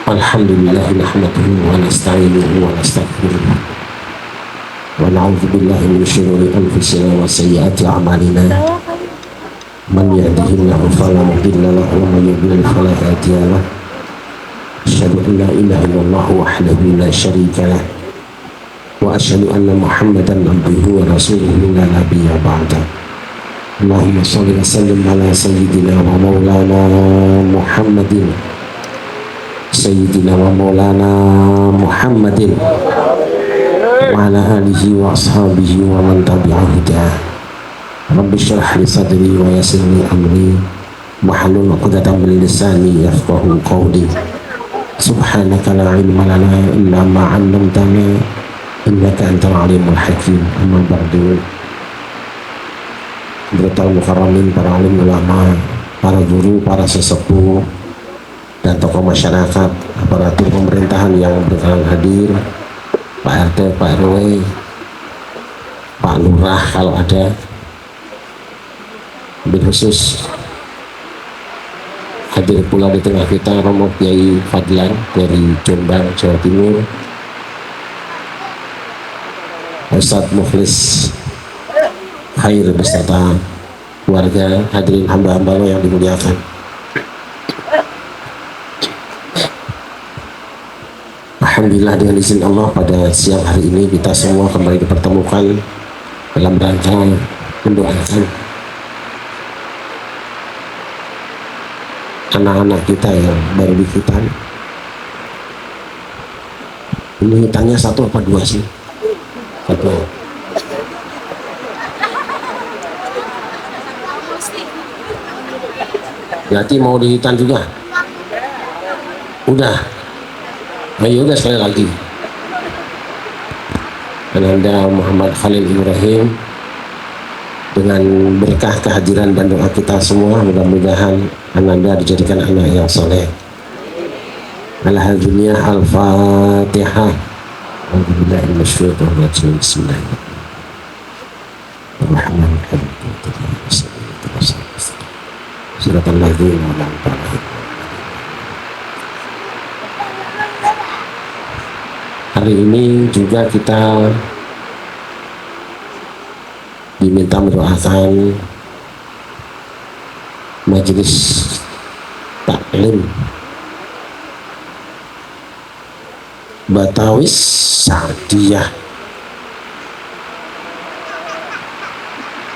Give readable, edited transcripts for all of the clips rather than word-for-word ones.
Alhamdulillah nahmaduhu wa nasta'inuhu wa nastaghfiruh wa na'udzu billahi min syururi anfusina wa sayyiati a'malina man yahdihillahu fala mudilla lahu wa man yudlil fala hadiya lahu asyhadu an la ilaha illallah wahdahu la syarika lah wa asyhadu anna muhammadan abduhu wa rasuluhu la nabiyya ba'da. Allahumma shalli wa sallim ala sayyidina wa maulana Muhammadin Sayyidina wa maulana Muhammadin wa ala alihi wa ashabihi wa man tabi'ahu hudah. Rabbi syrah li sadri wa yassir li amri wahlul 'uqdatam min lisani yafqahu qawli. Subhanaka la ilma lana illa ma 'allamtana innaka antal alimul hakim. Amma ba'du. Bertal mukarramin, para alim ulama, para guru, para sesepuh dan tokoh masyarakat, aparatur pemerintahan yang berkenan hadir, Pak RT, Pak RW, Pak Lurah kalau ada, lebih khusus hadir pula di tengah kita Romo Kiai Fadlan dari Jombang, Jawa Timur, Ustadz Mukhlis Khair beserta keluarga, hadirin hamba-hamba Allah yang dimuliakan. Alhamdulillah, dengan izin Allah pada siang hari ini kita semua kembali dipertemukan dalam rangka mendoakan anak-anak kita yang baru dihitan. Ini hitannya satu apa dua sih? Satu. Berarti mau dihitan juga? Udah. Ayo udah sekali lagi. Ananda Muhammad Khalil Ibrahim, dengan berkah kehadiran dan doa kita semua, mudah-mudahan Ananda dijadikan anak yang soleh. Alhamdulillah. Al-Fatihah. Alhamdulillah. Bismillahirrahmanirrahim. Suratul ladzina an'amta 'alaihim. Hari ini juga kita diminta mendoakan majelis taklim Batawis Sa'diyah.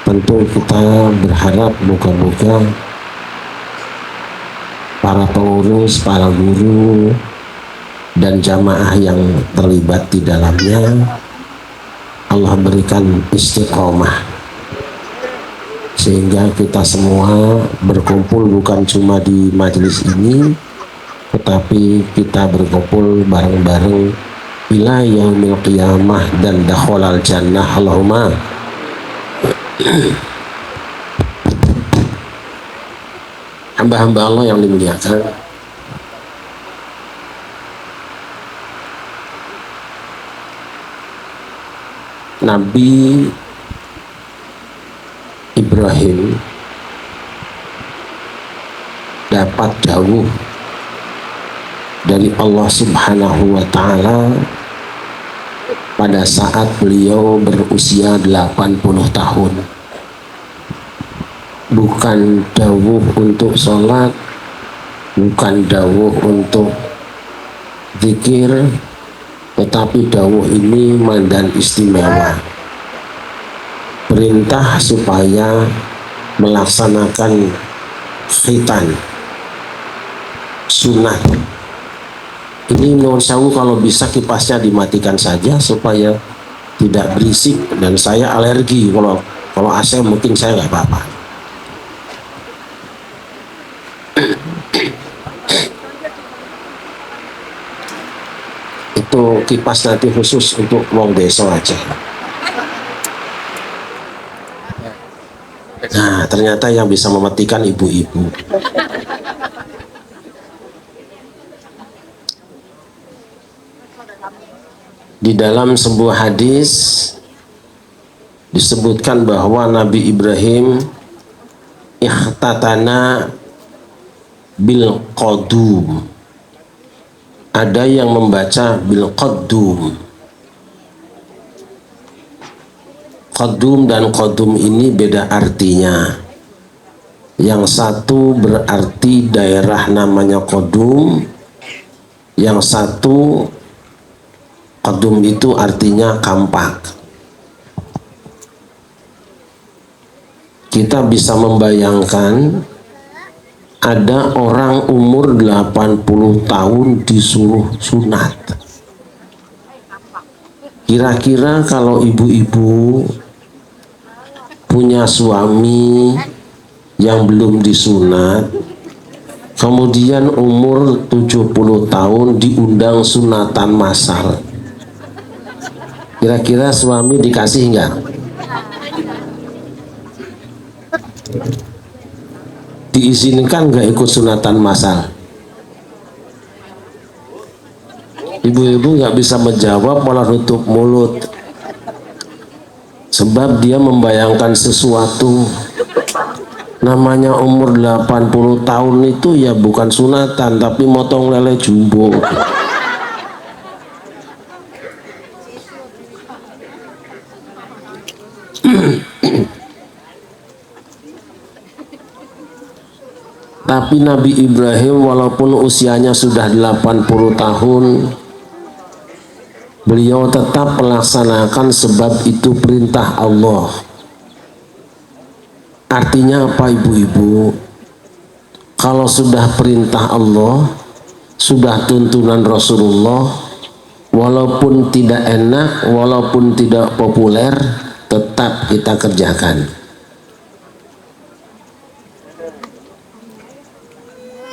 Tentu kita berharap moga-moga para pengurus, para guru dan jamaah yang terlibat di dalamnya, Allah berikan istiqomah sehingga kita semua berkumpul bukan cuma di majelis ini, tetapi kita berkumpul bareng-bareng ila yaumil qiyamah dan dakhalal jannah. Allahumma. Hamba-hamba Allah yang dimuliakan, Nabi Ibrahim dapat dawuh dari Allah Subhanahu wa Ta'ala pada saat beliau berusia 80 tahun. Bukan dawuh untuk sholat, bukan dawuh untuk zikir, tetapi dawuh ini mandan istimewa, perintah supaya melaksanakan khitan sunnah. Ini menurut saya kalau bisa kipasnya dimatikan saja supaya tidak berisik, dan saya alergi kalau AC mungkin saya nggak apa-apa. Itu kipas nanti khusus untuk wong desa aja. Nah, ternyata yang bisa mematikan ibu-ibu. Di dalam sebuah hadis disebutkan bahwa Nabi Ibrahim ikhtatana bil qadum, ada yang membaca bil qadum. Qadum dan qadum ini beda artinya. Yang satu berarti daerah namanya qadum, yang satu qadum itu artinya kampak. Kita bisa membayangkan ada orang umur 80 tahun disuruh sunat. Kira-kira kalau ibu-ibu punya suami yang belum disunat, kemudian umur 70 tahun diundang sunatan massal, kira-kira suami dikasih enggak? Diizinkan nggak ikut sunatan massal? Ibu-ibu nggak bisa menjawab, malah nutup mulut, sebab dia membayangkan sesuatu. Namanya umur 80 tahun itu ya bukan sunatan, tapi motong lele jumbo. Tapi Nabi Ibrahim walaupun usianya sudah 80 tahun, beliau tetap melaksanakan sebab itu perintah Allah. Artinya apa ibu-ibu? Kalau sudah perintah Allah, sudah tuntunan Rasulullah, walaupun tidak enak, walaupun tidak populer, tetap kita kerjakan.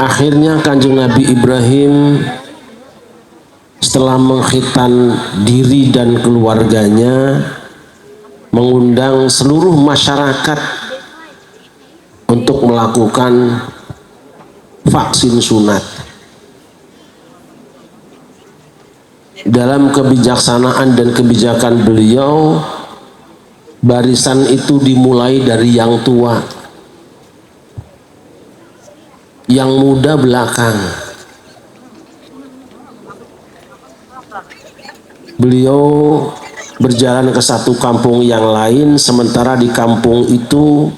Akhirnya Kanjeng Nabi Ibrahim setelah mengkhitan diri dan keluarganya, mengundang seluruh masyarakat untuk melakukan vaksin sunat. Dalam kebijaksanaan dan kebijakan beliau, barisan itu dimulai dari yang tua, yang muda belakang. Beliau berjalan ke satu kampung yang lain, sementara di kampung itu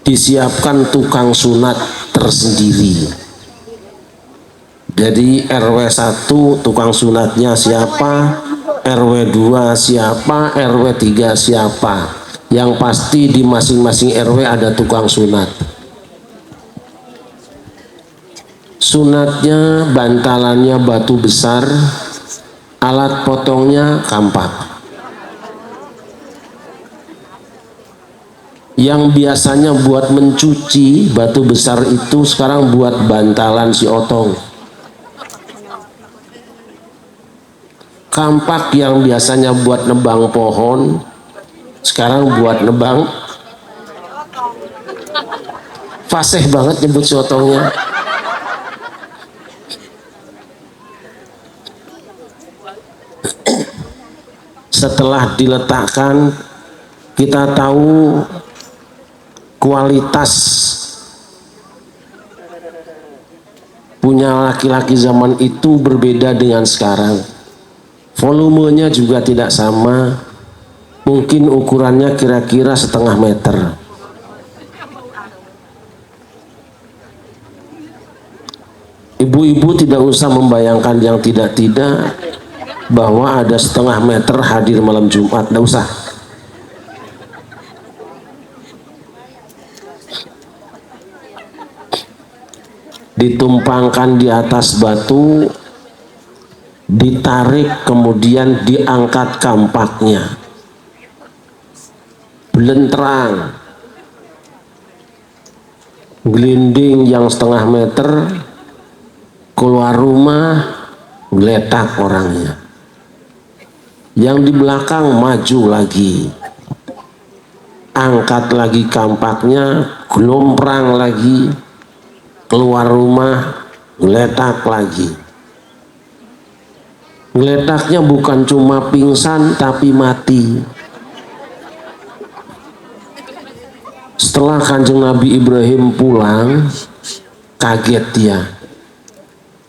disiapkan tukang sunat tersendiri. Jadi RW 1 tukang sunatnya siapa, RW 2 siapa, RW 3 siapa. Yang pasti di masing-masing RW ada tukang sunat. Sunatnya bantalannya batu besar, alat potongnya kampak. Yang biasanya buat mencuci batu besar itu sekarang buat bantalan si otong. Kampak yang biasanya buat nebang pohon sekarang buat nebang. Fasih banget nyebut si otongnya. Setelah diletakkan, kita tahu kualitas punya laki-laki zaman itu berbeda dengan sekarang. Volumenya juga tidak sama. Mungkin ukurannya kira-kira 1/2 meter. Ibu-ibu tidak usah membayangkan yang tidak-tidak, bahwa ada 1/2 meter hadir malam Jumat, tidak usah. Ditumpangkan di atas batu, ditarik, kemudian diangkat kampaknya, belentrang, gelinding yang 1/2 meter, keluar rumah, geletak orangnya. Yang di belakang maju lagi, angkat lagi kampaknya, gelomprang lagi, keluar rumah, geletak lagi. Geletaknya bukan cuma pingsan tapi mati. Setelah Kanjeng Nabi Ibrahim pulang, kaget dia.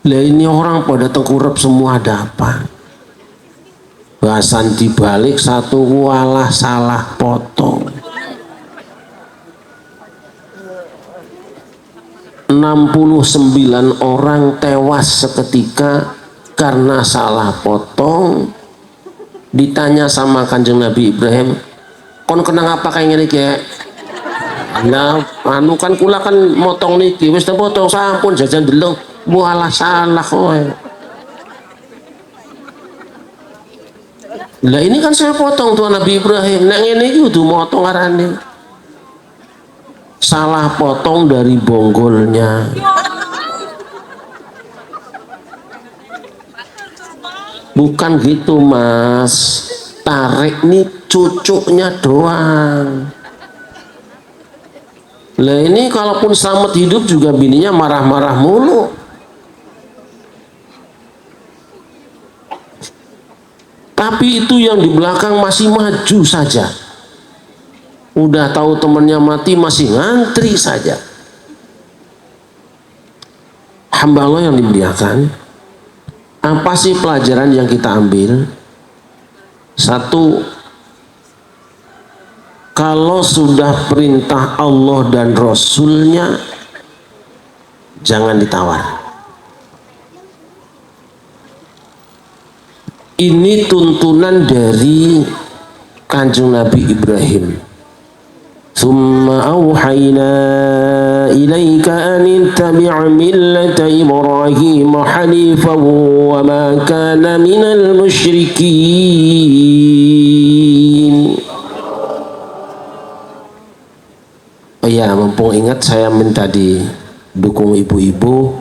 Lah ini orang pada tengkurap semua, ada apa? Bahasan dibalik satu walah salah potong. 69 orang tewas seketika karena salah potong. Ditanya sama Kanjeng Nabi Ibrahim, kon kenang apa kayak gini kayak? Nah, anu kan kula kan motong niki, wis potong sampun jajan deleng, walah salah kowe. Lah ini kan saya potong tuh Nabi Ibrahim, nek ngene iki kudu motong arane. Salah potong dari bonggolnya. Bukan gitu mas, tarik nih cucuknya doang. Lah ini kalaupun selamat hidup juga bininya marah-marah mulu. Tapi itu yang di belakang masih maju saja. Udah tahu temannya mati masih ngantri saja. Hamba Allah yang dimuliakan, apa sih pelajaran yang kita ambil? Satu, kalau sudah perintah Allah dan Rasulnya, jangan ditawar. Ini tuntunan dari Kanjeng Nabi Ibrahim. Tsumma auhayna ilaika an ittabi' millata Ibrahim hanifan wa ma kana minal musyrikin. Oh ya, mumpung ingat saya minta didukung ibu-ibu.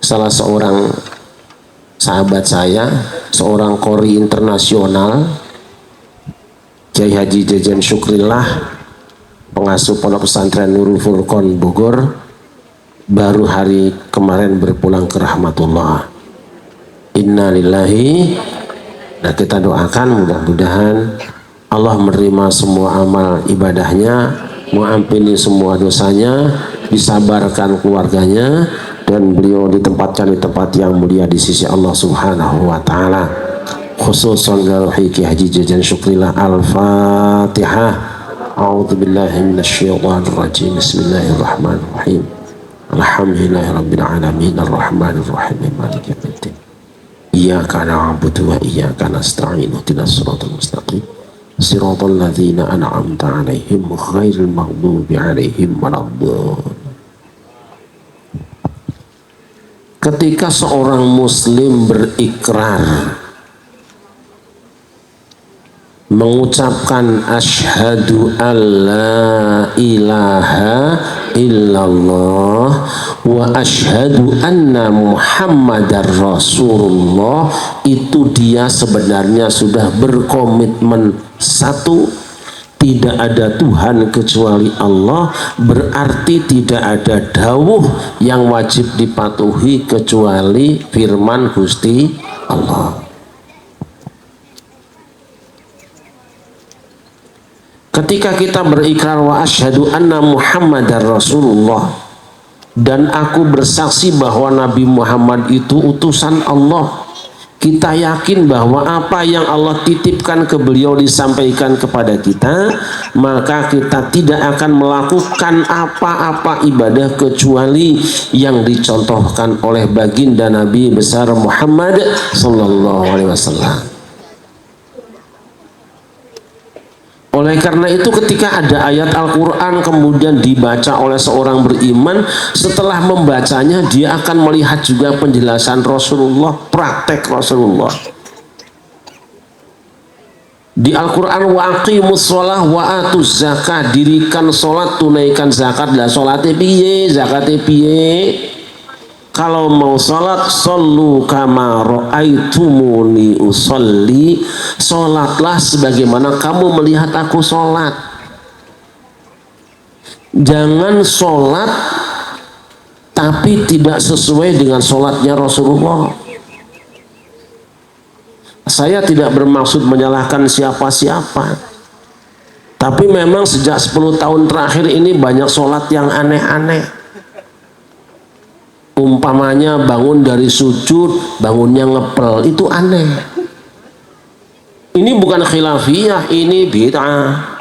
Salah seorang sahabat saya, seorang qori internasional, Kiai Haji Jajan Syukrillah, pengasuh Pondok Pesantren Nurul Furqon Bogor, baru hari kemarin berpulang ke rahmatullah. Inna lillahi. Nah, kita doakan mudah-mudahan Allah menerima semua amal ibadahnya, mengampuni semua dosanya, disabarkan keluarganya, dan beliau ditempatkan di tempat yang mulia di sisi Allah Subhanahu wa Ta'ala. Khususan Garuhi Ki Haji Jajan Syukrillah. Al-Fatihah. A'udzu billahi minasyaitonir rajim. Bismillahirrahmanirrahim. Alhamdulillahirabbil alamin arrahmanir rahim maliki yaumiddin. Iyyaka na'budu wa iyyaka nasta'in. Ihdinas siratal mustaqim. Siratal ladzina an'amta 'alaihim ghairil maghdubi 'alaihim waladdallin. Ketika seorang muslim berikrar mengucapkan asyhadu alla ilaha illallah wa asyhadu anna muhammadar rasulullah, itu dia sebenarnya sudah berkomitmen satu, tidak ada Tuhan kecuali Allah, berarti tidak ada dawuh yang wajib dipatuhi kecuali firman Gusti Allah. Ketika kita berikrar wa asyhadu anna muhammadar rasulullah, dan aku bersaksi bahwa Nabi Muhammad itu utusan Allah, kita yakin bahwa apa yang Allah titipkan ke beliau disampaikan kepada kita, maka kita tidak akan melakukan apa-apa ibadah kecuali yang dicontohkan oleh baginda Nabi besar Muhammad sallallahu alaihi wasallam. Oleh karena itu ketika ada ayat Al-Quran kemudian dibaca oleh seorang beriman, setelah membacanya dia akan melihat juga penjelasan Rasulullah, praktek Rasulullah. Di Al-Quran wa aqimus sholah wa atuz zakah, dirikan sholat, tunaikan zakat. Lah sholatnya piye, zakatnya piye? Kalau mau sholat, shollu kama ra'aitumuni usolli, sholatlah sebagaimana kamu melihat aku sholat. Jangan sholat tapi tidak sesuai dengan sholatnya Rasulullah. Saya tidak bermaksud menyalahkan siapa-siapa, Tapi memang sejak 10 tahun terakhir ini banyak sholat yang aneh-aneh. Umpamanya bangun dari sujud, bangunnya ngepel, itu aneh. Ini bukan khilafiyah, ini bid'ah.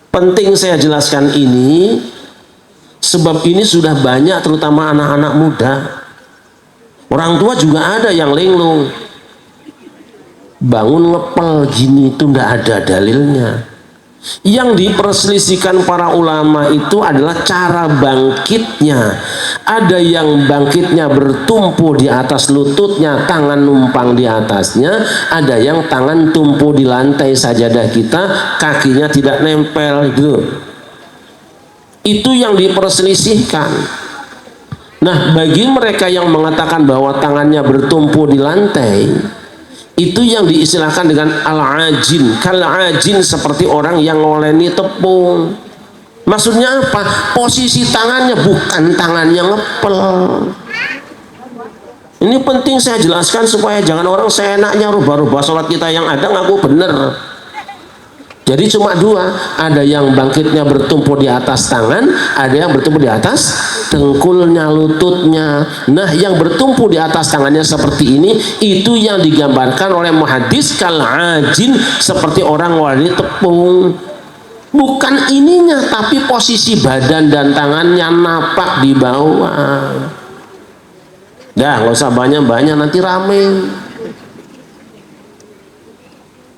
Penting saya jelaskan ini, sebab ini sudah banyak terutama anak-anak muda. Orang tua juga ada yang linglung. Bangun ngepel gini itu ndak ada dalilnya. Yang diperselisihkan para ulama itu adalah cara bangkitnya. Ada yang bangkitnya bertumpu di atas lututnya, tangan numpang di atasnya. Ada yang tangan tumpu di lantai sajadah kita, kakinya tidak nempel gitu. Itu yang diperselisihkan. Nah, bagi mereka yang mengatakan bahwa tangannya bertumpu di lantai, itu yang diistilahkan dengan al-ajin, kal-ajin, seperti orang yang ngoleni tepung. Maksudnya apa? Posisi tangannya bukan tangannya ngepel. Ini penting saya jelaskan supaya jangan orang seenaknya rubah-rubah sholat kita yang ada ngaku bener. Jadi cuma dua, ada yang bangkitnya bertumpu di atas tangan, ada yang bertumpu di atas dengkulnya, lututnya. Nah, yang bertumpu di atas tangannya seperti ini, itu yang digambarkan oleh muhadis kal-ajin, seperti orang ngoleni tepung. Bukan ininya, tapi posisi badan dan tangannya napak di bawah. Dah, nggak usah banyak-banyak, nanti rame.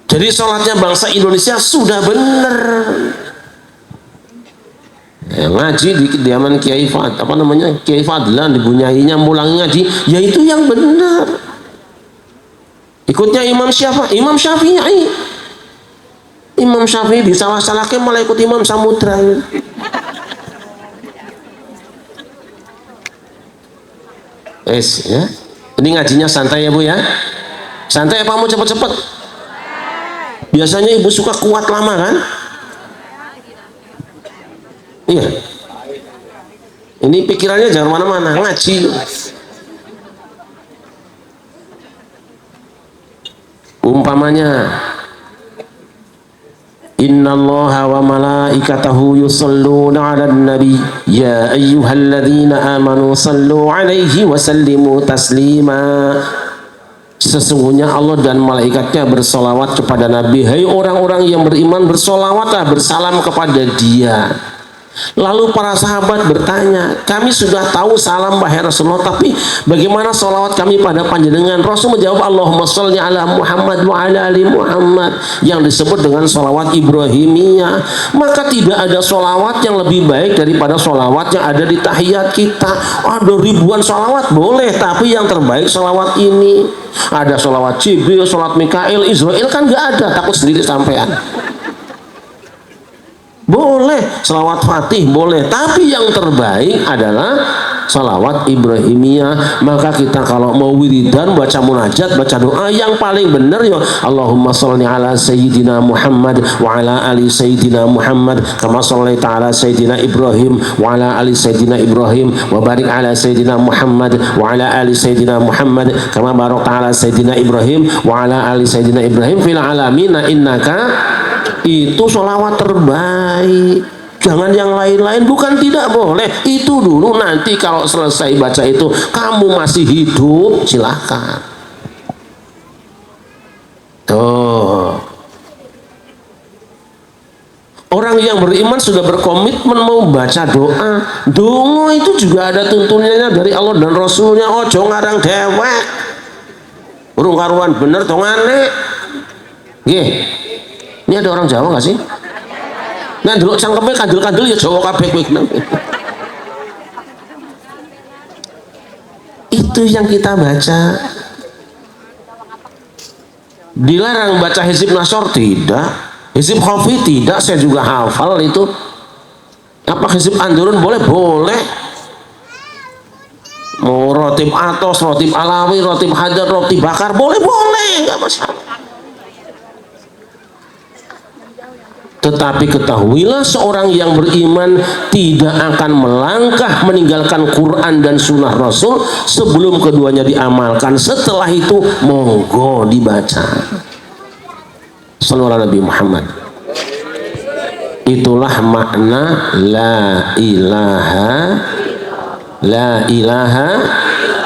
Jadi sholatnya bangsa Indonesia sudah benar. Ngaji di kediaman Kiai Fad, apa namanya, Kiai Fadlan, dibunyainya mulang ngaji, ya itu yang benar. Ikutnya Imam Syafi'i, Imam Syafi'i, Imam Syafi'i disalah-salahkan malah ikut Imam Samudra. Ya. Ini ngajinya santai ya Bu ya. Santai apa mau cepet-cepet? Biasanya ibu suka kuat lama kan? Iya. Ini pikirannya jangan mana-mana, ngaji. Umpamanya, innallaha wa malaikatahu yusalluna 'alan nabi ya ayyuhalladzina amanu sallu 'alaihi wa sallimu taslima. Sesungguhnya Allah dan malaikatnya bersolawat kepada Nabi. Hai orang-orang yang beriman, bersolawatlah, bersalam kepada dia. Lalu para sahabat bertanya, kami sudah tahu salam wahai Rasulullah, tapi bagaimana solawat kami pada panjenengan? Rasul menjawab, Allahumma sholli ala Muhammad wa ala ali Muhammad, yang disebut dengan solawat Ibrahimiyah. Maka tidak ada solawat yang lebih baik daripada solawat yang ada di tahiyat kita. Ada ribuan solawat, boleh, tapi yang terbaik solawat ini. Ada solawat Jibril, solawat Mikail, Israel, kan nggak ada, takut sendiri sampean. Boleh, selawat Fatih boleh, tapi yang terbaik adalah salawat Ibrahimiyah. Maka kita kalau mau wiridan, baca munajat, baca doa, yang paling benar ya Allahumma sholli ala Sayyidina Muhammad wa ala ali Sayyidina Muhammad kama shollaita ala Sayyidina Ibrahim wa ala ali Sayyidina Ibrahim wa barik ala Sayyidina Muhammad wa ala ali Sayyidina Muhammad kama barakta ala Sayyidina Ibrahim wa ala ali Sayyidina Ibrahim fil alamina innaka. Itu sholawat terbaik. Jangan yang lain-lain, bukan tidak boleh. Itu dulu, nanti kalau selesai baca itu kamu masih hidup, silahkan. Tuh. Orang yang beriman sudah berkomitmen mau baca doa. Doa itu juga ada tuntunannya dari Allah dan Rasulnya. Ojo ngarang dewek. Urung karuan bener tongane. Nggih. Ini ada orang Jawa nggak sih? Nah, dulu cangkemnya kandel-kandel ya Jawa kabeh kowe. Itu yang kita baca. Dilarang baca hizib nasor tidak, hizib khafi tidak, saya juga hafal itu. Apa hizib andurun boleh? Boleh. Mau rotib atos, rotib alawi, rotib hajar, rotib bakar boleh, nggak masalah. Tetapi ketahuilah, seorang yang beriman tidak akan melangkah meninggalkan Quran dan Sunnah Rasul sebelum keduanya diamalkan. Setelah itu monggo dibaca. Sallallahu alaihi Nabi Muhammad. Itulah makna la ilaha,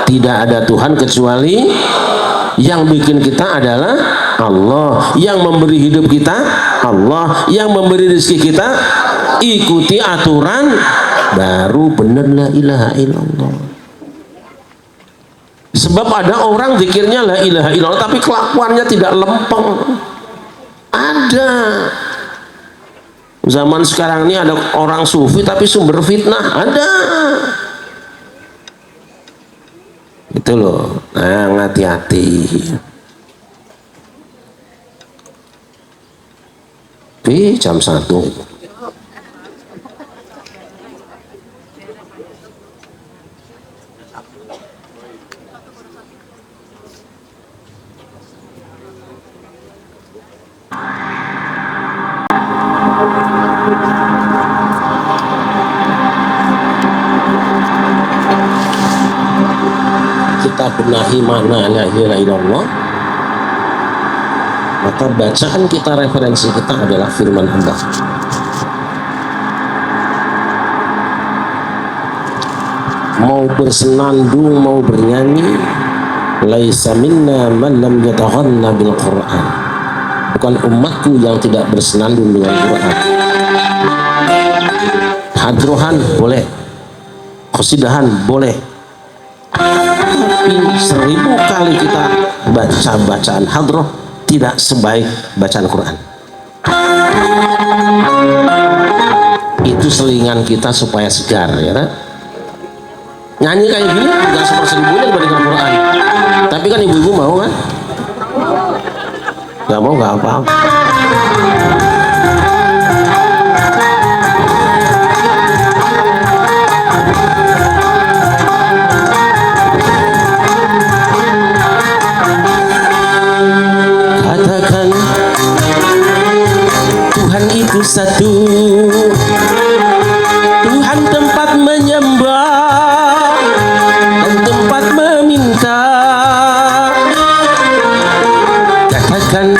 tidak ada Tuhan kecuali yang bikin kita adalah Allah, yang memberi hidup kita Allah, yang memberi rezeki kita. Ikuti aturan baru bener la ilaha illallah. Sebab ada orang zikirnya la ilaha illallah tapi kelakuannya tidak lempeng. Ada. Zaman sekarang ini ada orang sufi tapi sumber fitnah, ada. Itu loh. Nah, hati-hati. Jam 1. Kita benahi makna la ilaha illallah, maka bacaan kita, referensi kita adalah firman Allah. Mau bersenandung, mau bernyanyi, laisa minna man lam yataghanna bil Qur'an. Bukan umatku yang tidak bersenandung dengan Quran. Hadrohan boleh, qasidahan boleh, tapi 1000 kali kita baca bacaan hadroh tidak sebaik bacaan Quran. Itu selingan kita supaya segar, ya kan? Nyanyi kayak gini nggak 1000 dibandingkan Quran. Tapi kan ibu-ibu mau kan? Nggak mau nggak apa-apa. Katakan Tuhan itu satu, Tuhan tempat menyembah dan tempat meminta. Katakan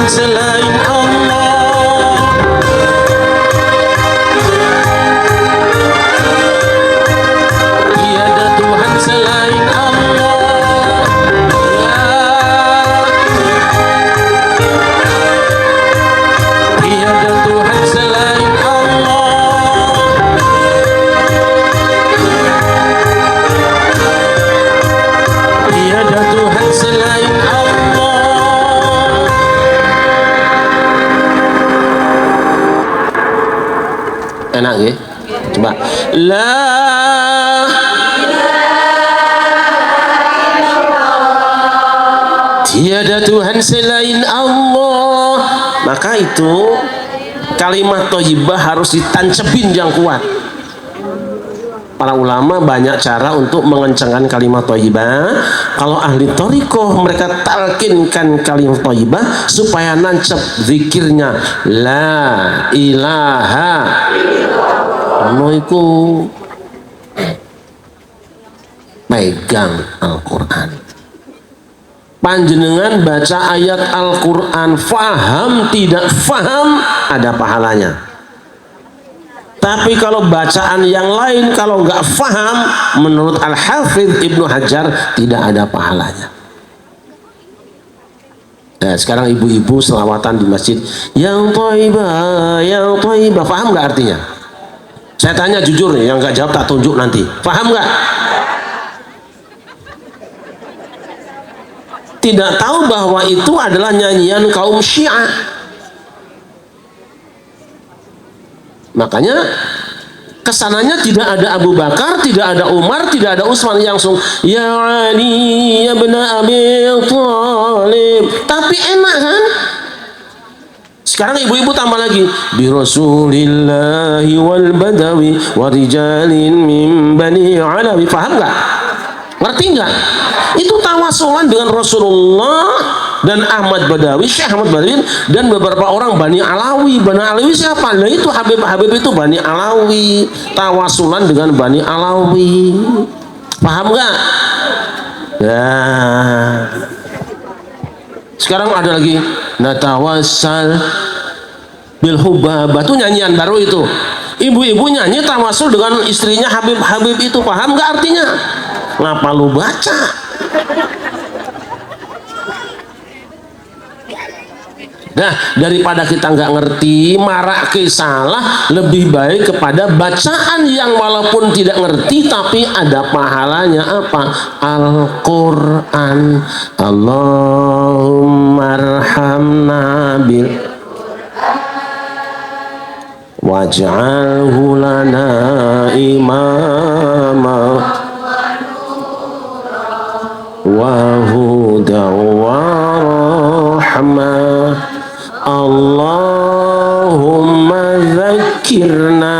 selain Allah, tiada Tuhan selain Allah, tiada Tuhan selain Allah, tiada Tuhan selain Allah. Enak ya? Coba. La tiada Tuhan selain Allah. Maka itu kalimat thayyibah harus ditancepin yang kuat. Para ulama banyak cara untuk mengencangkan kalimat thayyibah. Kalau ahli thariqah mereka talkinkan kalimat thayyibah supaya nancep zikirnya la ilaha illallah. Pegang Al-Quran. Panjenengan baca ayat Al-Quran, faham tidak faham, ada pahalanya. Tapi kalau bacaan yang lain, kalau nggak faham, menurut Al-Hafidh Ibnu Hajar tidak ada pahalanya. Nah, sekarang ibu-ibu selawatan di masjid, yang thayyibah, yang thayyibah, paham nggak artinya? Saya tanya jujur nih, yang nggak jawab tak tunjuk nanti. Paham nggak? Tidak tahu bahwa itu adalah nyanyian kaum Syiah. Makanya kesananya tidak ada Abu Bakar, tidak ada Umar, tidak ada Utsman yang langsung ya Ali ya bin Abi Thalib. Tapi enak kan? Sekarang ibu-ibu tambah lagi bi Rasulillahi wal Badawi wa rijalin min Bani Alawi. Paham nggak? Ngerti nggak? Itu tawasulan dengan Rasulullah dan Ahmad Badawi, Syekh Ahmad Badawi dan beberapa orang Bani Alawi. Bani Alawi siapa? Nah itu Habib itu Bani Alawi, tawasulan dengan Bani Alawi. Paham nggak? Ya. Sekarang ada lagi natawassal bil hubabah, itu nyanyian baru itu. Ibu-ibu nyanyi tawasul dengan istrinya Habib itu. Paham nggak artinya? Ngapa lu baca? Nah, daripada kita nggak ngerti, marah ke salah, lebih baik kepada bacaan yang walaupun tidak ngerti tapi ada pahalanya. Apa? Al-Quran. Allahumma arhamna bil waj'alhu lana imama wa huda wa rahmah. Allahumma dzakirna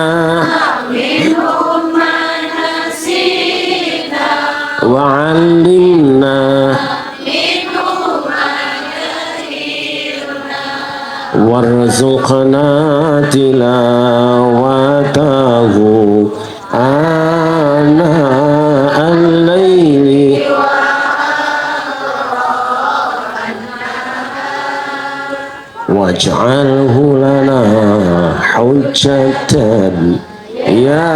wa 'allimna warzuqna tilawatahu ana al-laili waj'alhu lana hujjatan ya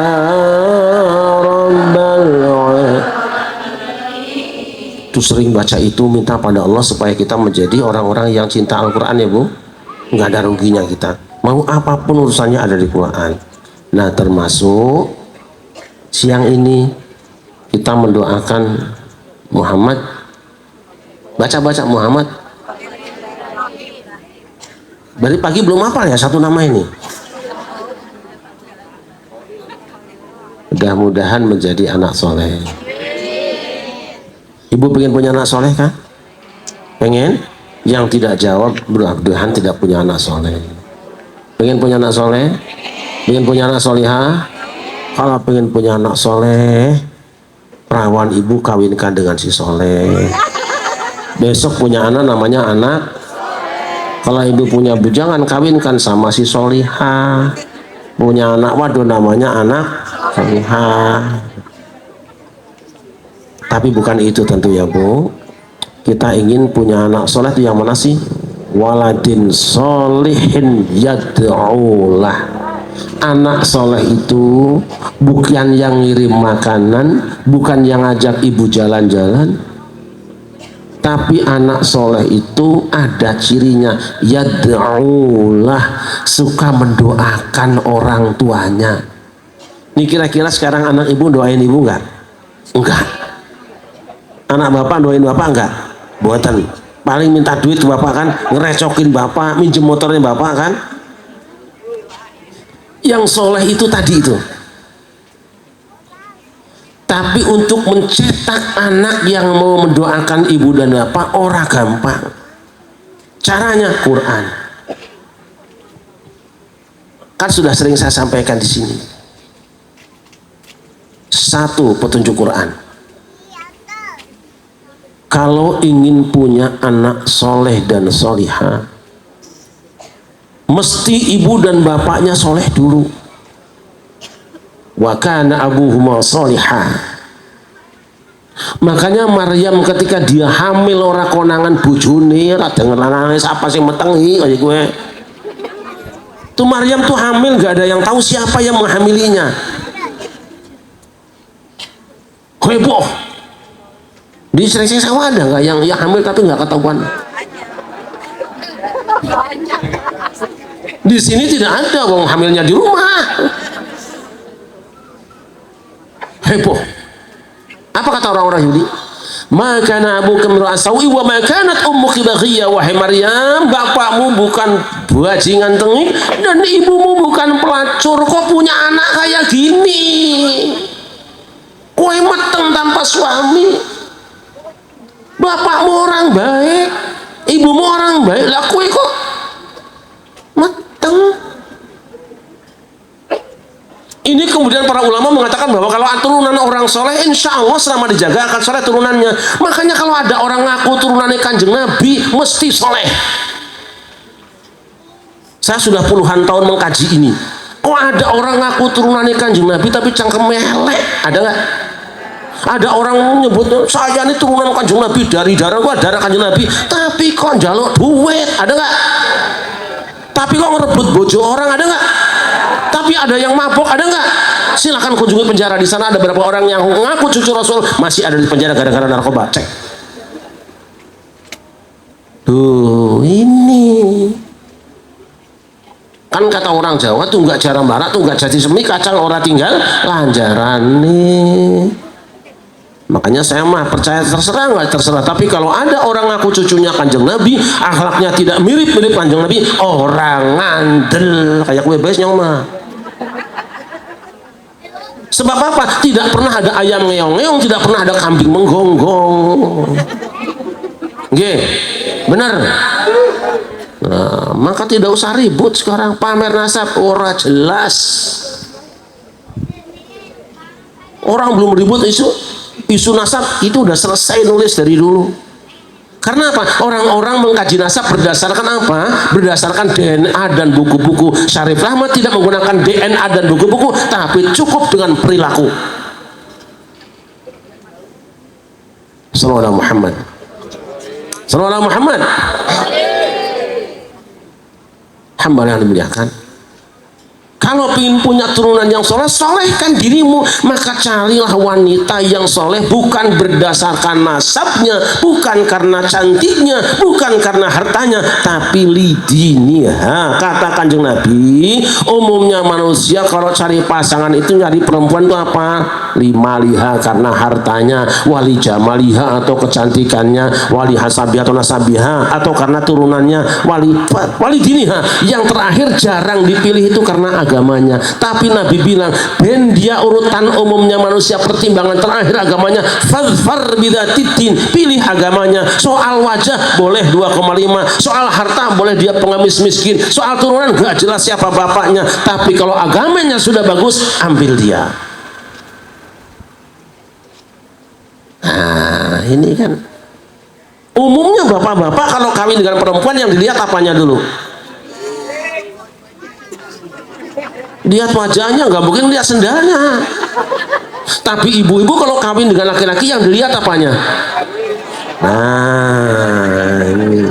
rabbal alamin. Itu sering baca itu, minta pada Allah supaya kita menjadi orang-orang yang cinta Al-Quran ya Bu. Nggak ada ruginya kita, mau apapun urusannya ada di Quran. Nah termasuk siang ini kita mendoakan Muhammad, baca Muhammad. Dari pagi belum hafal ya satu nama ini. Mudah-mudahan menjadi anak soleh. Ibu pengen punya anak soleh kan? Pengen? Yang tidak jawab mudah-mudahan tidak punya anak soleh. Pengen punya anak soleh? Pengen punya anak solihah? Kalau pengen punya anak soleh, perawan ibu kawinkan dengan si soleh. Besok punya anak namanya anak. Kalau ibu punya bujangan kawinkan sama si solihah. Punya anak waduh namanya anak solihah. Tapi bukan itu tentu ya Bu. Kita ingin punya anak soleh itu yang mana sih? waladin solihin yad'ulah. Anak soleh itu bukan yang ngirim makanan, bukan yang ngajak ibu jalan-jalan, tapi anak soleh itu ada cirinya, yad'ulah, suka mendoakan orang tuanya. Ini kira-kira sekarang anak ibu doain ibu enggak? Enggak. Anak bapak doain bapak enggak? Buatan. Paling minta duit ke bapak kan, ngerecokin bapak, minjem motornya bapak kan. Yang soleh itu tadi itu. Tapi untuk mencetak anak yang mau mendoakan ibu dan bapak ora gampang. Caranya Quran. Kan sudah sering saya sampaikan di sini. Satu, petunjuk Quran. Kalau ingin punya anak soleh dan solihah, mesti ibu dan bapaknya soleh dulu. Wa kana abuhuma solihah. Makanya Maryam ketika dia hamil ora konangan bojone, ora denger lanang apa sing metengi kaya gue. Tuh Maryam tuh hamil gak ada yang tahu siapa yang menghamilinya. Heboh. Di Sri Sawah ada nggak yang hamil tapi nggak ketahuan? Di sini tidak ada, wong hamilnya di rumah. Heboh. Apa kata orang-orang Yahudi? Maka abuka imra'an sawi wa ma kanat ummuki baghiyya. Wahai Maryam, bapakmu bukan bajingan tengik dan ibumu bukan pelacur. Kok punya anak kayak gini? Kowe meteng tanpa suami. Bapakmu orang baik, ibumu orang baik, lah kowe kok mateng. Ini kemudian para ulama mengatakan bahwa kalau turunan orang soleh, insya Allah selama dijaga akan soleh turunannya. Makanya kalau ada orang ngaku turunannya Kanjeng Nabi, mesti soleh. Saya sudah puluhan tahun mengkaji ini. Kok ada orang ngaku turunannya Kanjeng Nabi tapi cangkem melek? Ada nggak? Ada orang menyebut saya ini turunan Kanjeng Nabi, dari darah gua darah Kanjeng Nabi, tapi kok njaluk duit? Ada nggak? Tapi kok ngerebut bojo orang? Ada nggak? Tapi ada yang mabok? Ada nggak? Silahkan kunjungi penjara, di sana ada beberapa orang yang ngaku cucu Rasul masih ada di penjara gara-gara narkoba. Cek. Tuh ini kan kata orang Jawa tuh nggak jarang barat tuh nggak jadi semi kacang orang tinggal lanjaran nih. Makanya saya mah percaya terserah nggak terserah, tapi kalau ada orang ngaku cucunya Kanjeng Nabi, akhlaknya tidak mirip-mirip Kanjeng Nabi, orang ngandel kayak kue besnya mah. Sebab apa? Tidak pernah ada ayam ngeong-ngeong, tidak pernah ada kambing menggonggong. Nggih, benar. Nah, maka tidak usah ribut sekarang pamer nasab ora jelas. Orang belum ribut isu nasab itu udah selesai nulis dari dulu. Karena apa? Orang-orang mengkaji nasab berdasarkan apa? Berdasarkan DNA dan buku-buku. Syarif Rahmat tidak menggunakan DNA dan buku-buku, tapi cukup dengan perilaku. Sallallahu Muhammad. Sallallahu Muhammad. Hamba yang dimuliakan. Kalau ingin punya turunan yang soleh, solehkan dirimu. Maka carilah wanita yang soleh, bukan berdasarkan nasabnya, bukan karena cantiknya, bukan karena hartanya, tapi lidiniha. Kata Kanjeng Nabi, umumnya manusia kalau cari pasangan itu nyari perempuan itu apa? Lima liha, karena hartanya, wali jamaliha atau kecantikannya, wali hasabiha atau nasabiha, atau karena turunannya, wali diniha. Yang terakhir jarang dipilih itu karena agamanya. Tapi Nabi bilang, ben dia urutan umumnya manusia, pertimbangan terakhir agamanya, fadfar bidzatiddin, pilih agamanya. Soal wajah boleh 2,5, soal harta boleh dia pengemis miskin, soal turunan gak jelas siapa bapaknya, tapi kalau agamanya sudah bagus, ambil dia. Nah ini kan umumnya bapak-bapak kalau kawin dengan perempuan yang dilihat apanya dulu? Lihat wajahnya, nggak mungkin lihat sendalnya. Tapi ibu-ibu kalau kawin dengan laki-laki yang dilihat apanya? Nah ini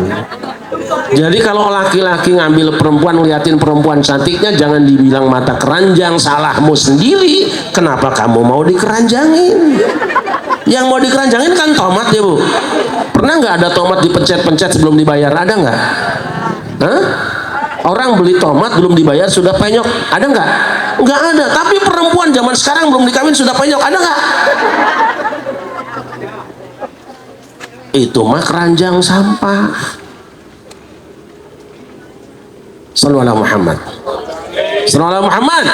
Jadi kalau laki-laki ngambil perempuan, ngeliatin perempuan cantiknya, jangan dibilang mata keranjang, salahmu sendiri. Kenapa kamu mau dikeranjangin? Yang mau dikeranjangin kan tomat ya Bu. Pernah nggak ada tomat dipencet-pencet sebelum dibayar? Ada nggak? Hah? Orang beli tomat belum dibayar sudah penyok, ada nggak? Nggak ada. Tapi perempuan zaman sekarang belum dikawin sudah penyok, ada nggak? Itu mah keranjang sampah. Sallallahu alaihi Muhammad. Sallallahu alaihi Muhammad.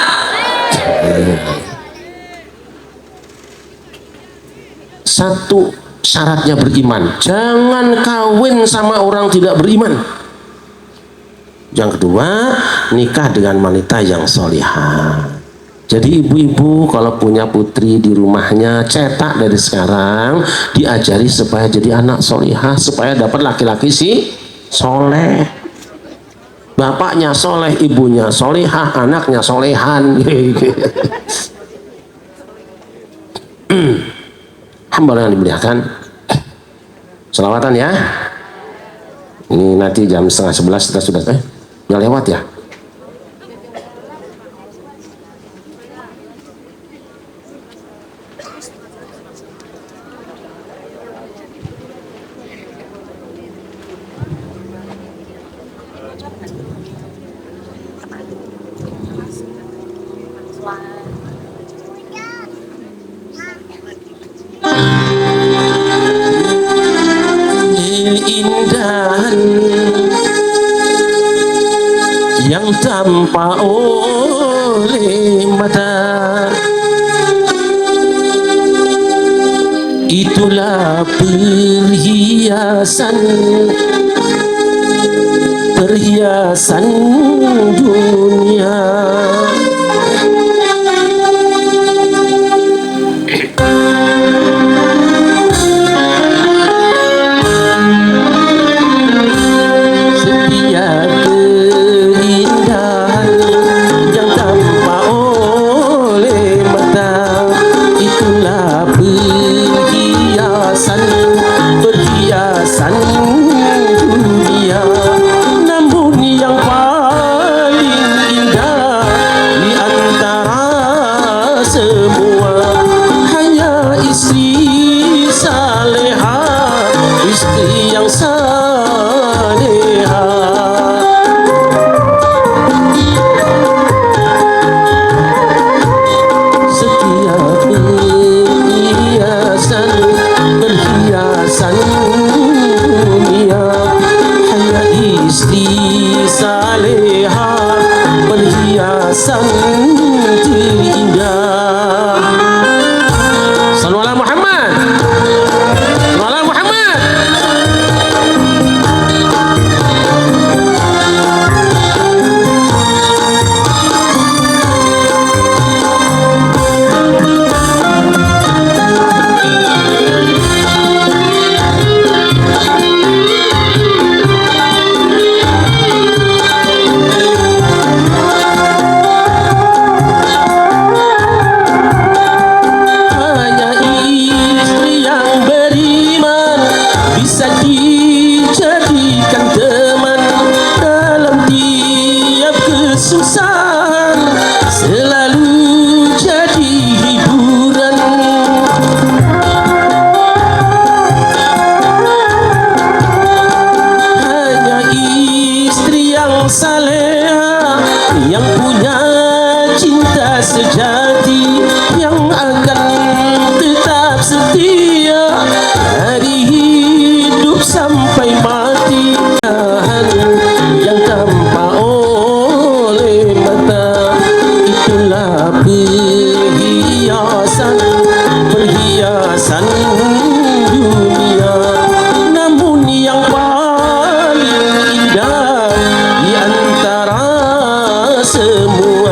Satu syaratnya beriman. Jangan kawin sama orang tidak beriman. Yang kedua, nikah dengan wanita yang solihah. Jadi ibu-ibu kalau punya putri di rumahnya, cetak dari sekarang, diajari supaya jadi anak solihah, supaya dapat laki-laki si soleh. Bapaknya soleh, ibunya solihah, anaknya solehan. Hamba yang dimuliakan, selawatan ya. Ini nanti jam 10:30 kita sudah udah lewat ya. Indahan yang tanpa oleh mata, itulah perhiasan dunia. Semua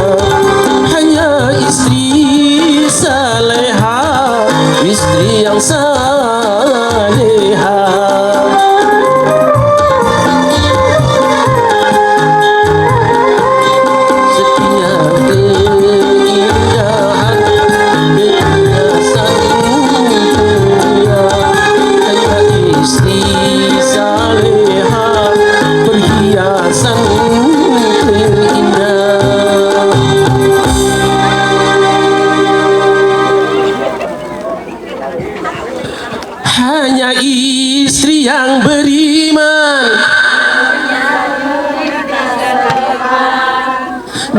yang beriman,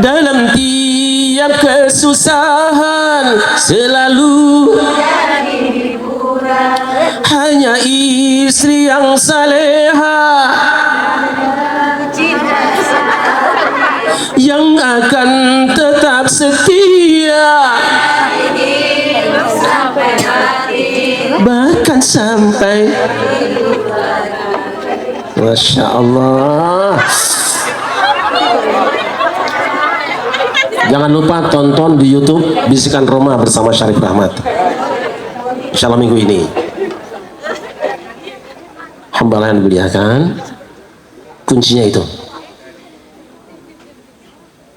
dalam tiap kesusahan selalu hanya istri yang saleha yang akan tetap setia bahkan sampai. Masya Allah. Jangan lupa tonton di YouTube Bisikan Roma bersama Syarif Rahmat. Insya Allah minggu ini. Hamba yang dimuliakan, kuncinya itu.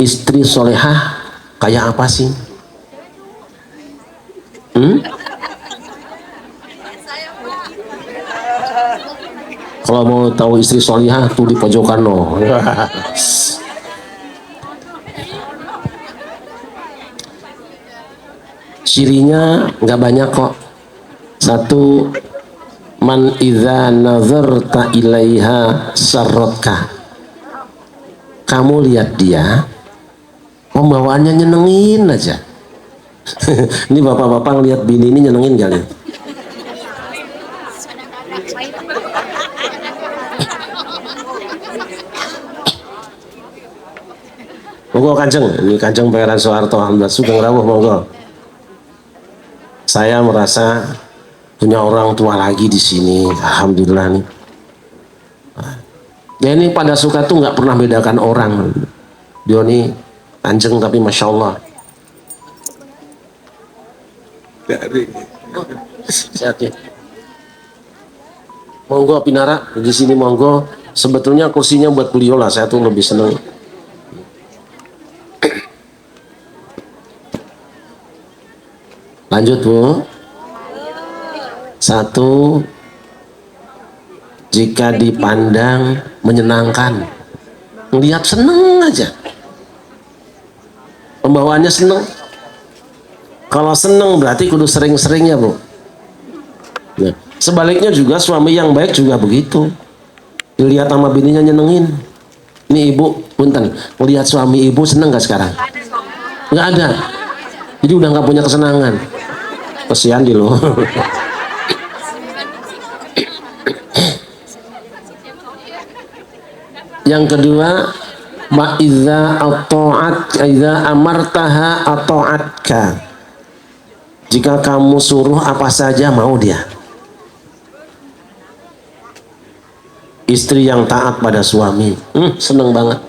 Istri solehah kayak apa sih? Kalau mau tahu istri solehah tuh di pojokan no. Cirinya nggak banyak kok. Satu, man idza nazarta ilaiha sarrotka. Kamu lihat dia, pembawaannya nyenengin aja. Ini bapak-bapak lihat bini ini nyenengin kali. Monggo Kanjeng, ini Kanjeng Pangeran Soeharto, alhamdulillah sugeng rawuh monggo. Saya merasa punya orang tua lagi di sini, alhamdulillah nih. Ya ini pada suka tuh nggak pernah bedakan orang. Dia nih Kanjeng tapi masya Allah. Oke. Monggo Pinara di sini monggo. Sebetulnya kursinya buat beliau lah, saya tuh lebih seneng. Lanjut Bu. Satu, jika dipandang menyenangkan, lihat seneng aja, pembawaannya seneng. Kalau seneng berarti kudu sering-sering ya Bu. Nah, sebaliknya juga suami yang baik juga begitu, dilihat sama bininya nyenengin. Ini ibu, punten, melihat suami ibu seneng gak sekarang? Nggak ada. Jadi udah nggak punya kesenangan. Kesian di lo. Yang kedua, ma'idza ata'at idza amartaha ata'atka. Jika kamu suruh apa saja mau dia. Istri yang taat pada suami, seneng banget.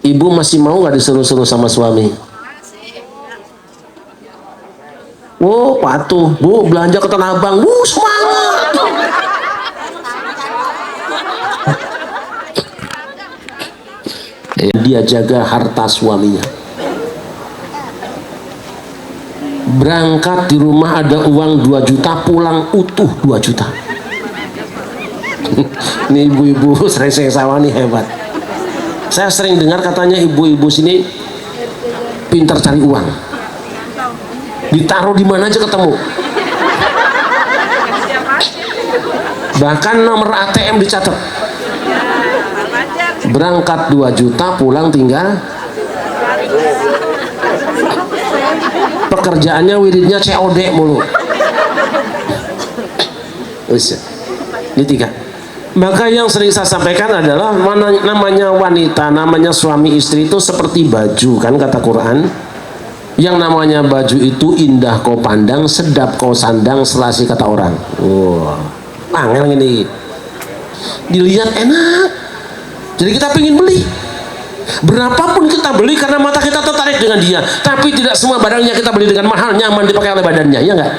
Ibu masih mau nggak disuruh-suruh sama suami? Oh patuh, Bu belanja ke Tanah Abang, semangat. Dia jaga harta suaminya. Berangkat di rumah ada uang 2 juta, pulang utuh 2 juta. Ini ibu-ibu sering sawah nih hebat. Saya sering dengar katanya ibu-ibu sini pintar cari uang. Ditaruh di mana aja ketemu. Bahkan nomor ATM dicatat. Berangkat 2 juta, pulang tinggal. Pekerjaannya wiridnya COD mulu. Ini 3. Maka yang sering saya sampaikan adalah namanya wanita, namanya suami istri itu seperti baju, kan kata Quran. Yang namanya baju itu indah kau pandang, sedap kau sandang, selasi kata orang. Wah, angel ini. Dilihat enak, jadi kita pengen beli. Berapapun kita beli karena mata kita tertarik dengan dia. Tapi tidak semua barangnya kita beli dengan mahal, nyaman dipakai oleh badannya, ya enggak?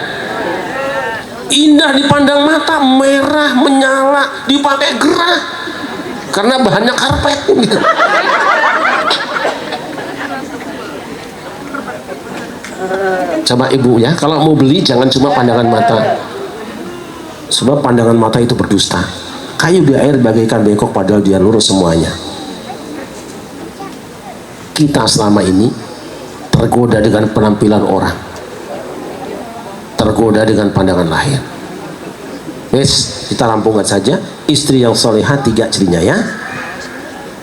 Indah dipandang mata, merah menyala, dipakai gerah karena bahannya karpet gitu. Coba ibu ya, kalau mau beli jangan cuma pandangan mata, sebab pandangan mata itu berdusta. Kayu di air bagaikan bengkok padahal dia lurus semuanya. Kita selama ini tergoda dengan penampilan orang, tergoda dengan pandangan lahir. Wes, kita rampungkan saja. Istri yang solehah 3 cirinya ya.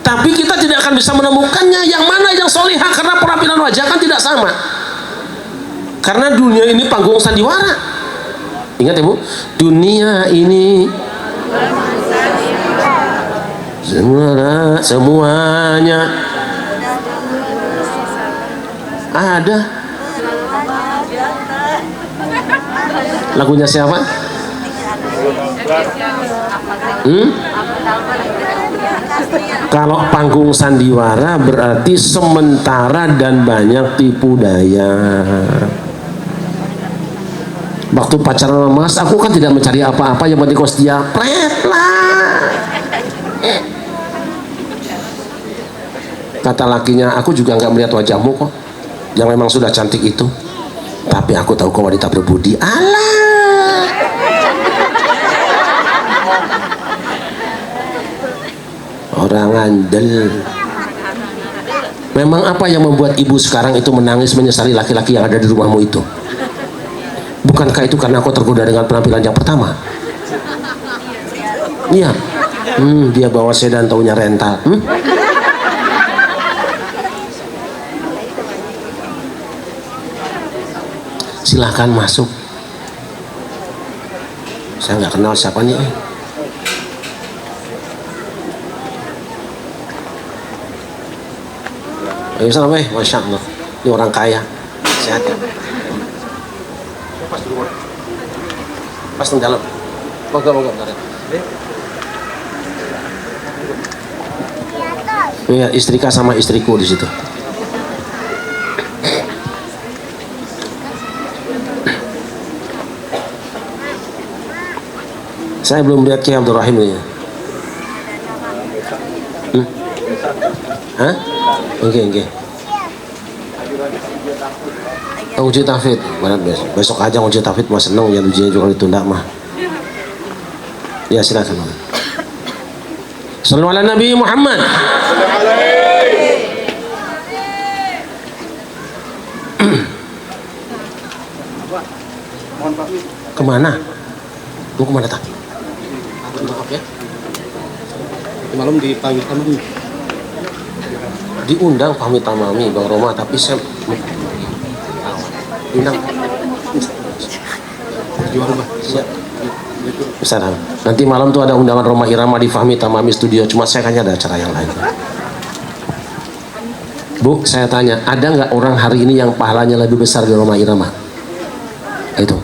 Tapi kita tidak akan bisa menemukannya yang mana yang solehah karena penampilan wajah kan tidak sama. Karena dunia ini panggung sandiwara. Ingat ya Bu, dunia ini semuanya ada. Lagunya siapa? Kalau panggung sandiwara berarti sementara dan banyak tipu daya. Waktu pacaran sama Mas, aku kan tidak mencari apa-apa, yang penting kos dia pret lah. Kata lakinya, aku juga nggak melihat wajahmu kok, yang memang sudah cantik itu. Tapi aku tahu kau wanita berbudi. Alah. Orang andel. Memang apa yang membuat ibu sekarang itu menangis menyesali laki-laki yang ada di rumahmu itu? Bukankah itu karena kau tergoda dengan penampilan yang pertama? Iya. Dia bawa sedan taunya rental. Silahkan masuk. Saya nggak kenal siapa nih. Ayo sana weh, masya Allah. Ini orang kaya, sehat ya. Pas dulu, pas di dalam. Moga. Iya, istrika sama istriku di situ. Saya belum lihat Kiai Abdul Rahim ini. Hah? Oke. Uji tafid, besok aja uji tafid, mah seneng ya ujinya juga ditunda mah. Ya silakan. Sallu ala Nabi Muhammad. Kemana? Lu kemana tak? Maaf ya. Malam di Pamit Tamami. Diundang Pamit Tamami Bang Roma, tapi saya diundang. Siap. Besar. Nanti malam tuh ada undangan Roma Irama di Fahmi Tamami Studio. Cuma saya kayaknya ada acara yang lain. Bu, saya tanya, ada nggak orang hari ini yang pahalanya lebih besar dari Roma Irama? Itu.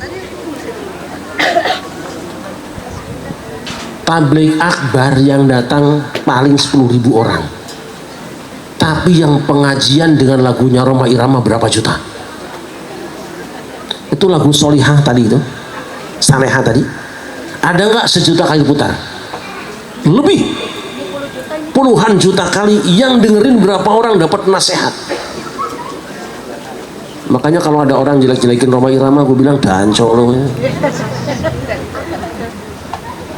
Tabligh akbar yang datang paling 10.000 orang. Tapi yang pengajian dengan lagunya Roma Irama berapa juta? Itu lagu Solihah tadi itu, Salehah tadi. Ada nggak 1 juta kali putar? Lebih, puluhan juta kali. Yang dengerin berapa orang dapat nasihat. Makanya kalau ada orang jelek-jelekin Roma Irama, gue bilang dancok lo.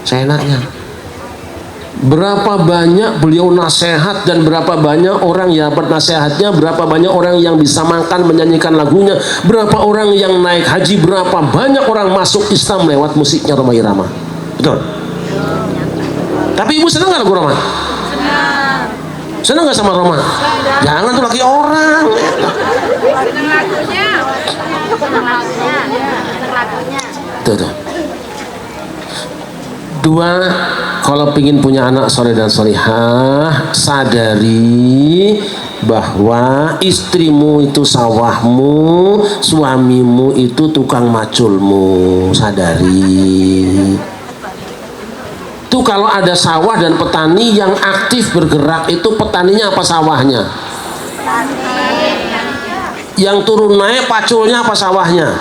Saya nanya, berapa banyak beliau nasihat dan berapa banyak orang yang dapat nasihatnya, berapa banyak orang yang bisa makan menyanyikan lagunya, berapa orang yang naik haji, berapa banyak orang masuk Islam lewat musiknya Roma Irama. Betul. Tapi ibu senang nggak lagu Roma? Senang nggak sama Roma? Jangan tuh laki orang. Senang lagunya. Tuh. 2, kalau ingin punya anak soleh dan solihah, sadari bahwa istrimu itu sawahmu, suamimu itu tukang maculmu. Sadari. Itu kalau ada sawah dan petani yang aktif bergerak, itu petaninya apa sawahnya? Yang turun naik paculnya apa sawahnya?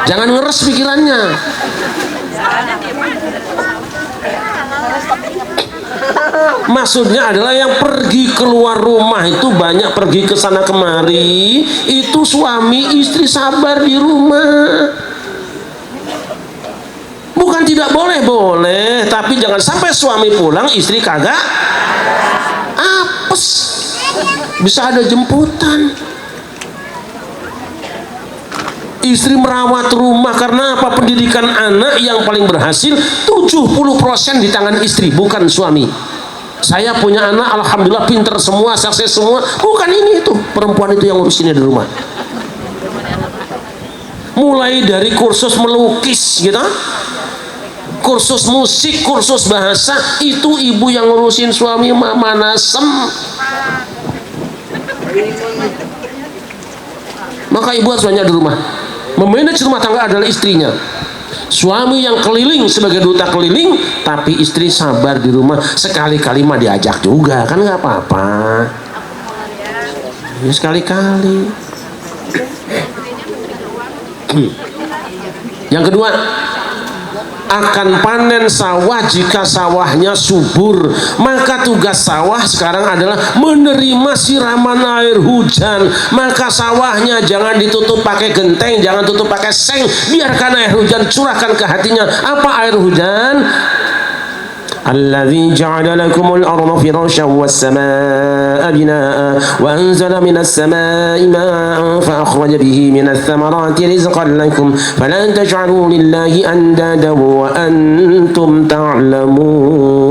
Jangan ngeres pikirannya. Maksudnya adalah yang pergi keluar rumah itu banyak pergi ke sana kemari, itu suami istri sabar di rumah. Bukan tidak boleh, tapi jangan sampai suami pulang istri kagak apes. Bisa ada jemputan. Istri merawat rumah karena apa? Pendidikan anak yang paling berhasil 70% di tangan istri, bukan suami. Saya punya anak, alhamdulillah pinter semua, sukses semua. Bukan ini itu, perempuan itu yang ngurusinnya di rumah. Mulai dari kursus melukis gitu, kursus musik, kursus bahasa, itu ibu yang ngurusin, suami mana sem. Maka ibu harus banyak di rumah. Memanage rumah tangga adalah istrinya. Suami yang keliling sebagai duta keliling, tapi istri sabar di rumah. Sekali-kali mah diajak juga, kan nggak apa-apa. Ya, sekali-kali. Yang kedua, akan panen sawah jika sawahnya subur. Maka tugas sawah sekarang adalah menerima siraman air hujan. Maka sawahnya jangan ditutup pakai genteng, jangan tutup pakai seng, biarkan air hujan curahkan ke hatinya. Apa air hujan? Alladzi ja'ala lakumul arda firasyan was samaa'a binaa'a wa anzala minas samaa'i maa'an fa akhraja bihi minas thamarati rizqan lakum fala taj'alu lillahi andadan wa antum ta'lamun.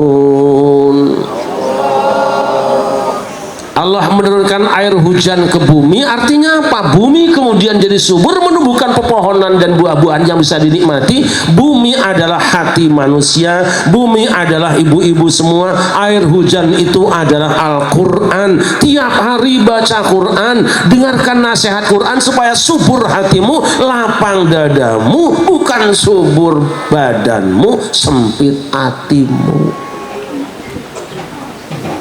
Allah menurunkan air hujan ke bumi, artinya apa? Bumi kemudian jadi subur, menumbuhkan pepohonan dan buah-buahan yang bisa dinikmati. Bumi adalah hati manusia, bumi adalah ibu-ibu semua. Air hujan itu adalah Al-Quran. Tiap hari baca Quran, dengarkan nasihat Quran supaya subur hatimu, lapang dadamu, bukan subur badanmu, sempit hatimu.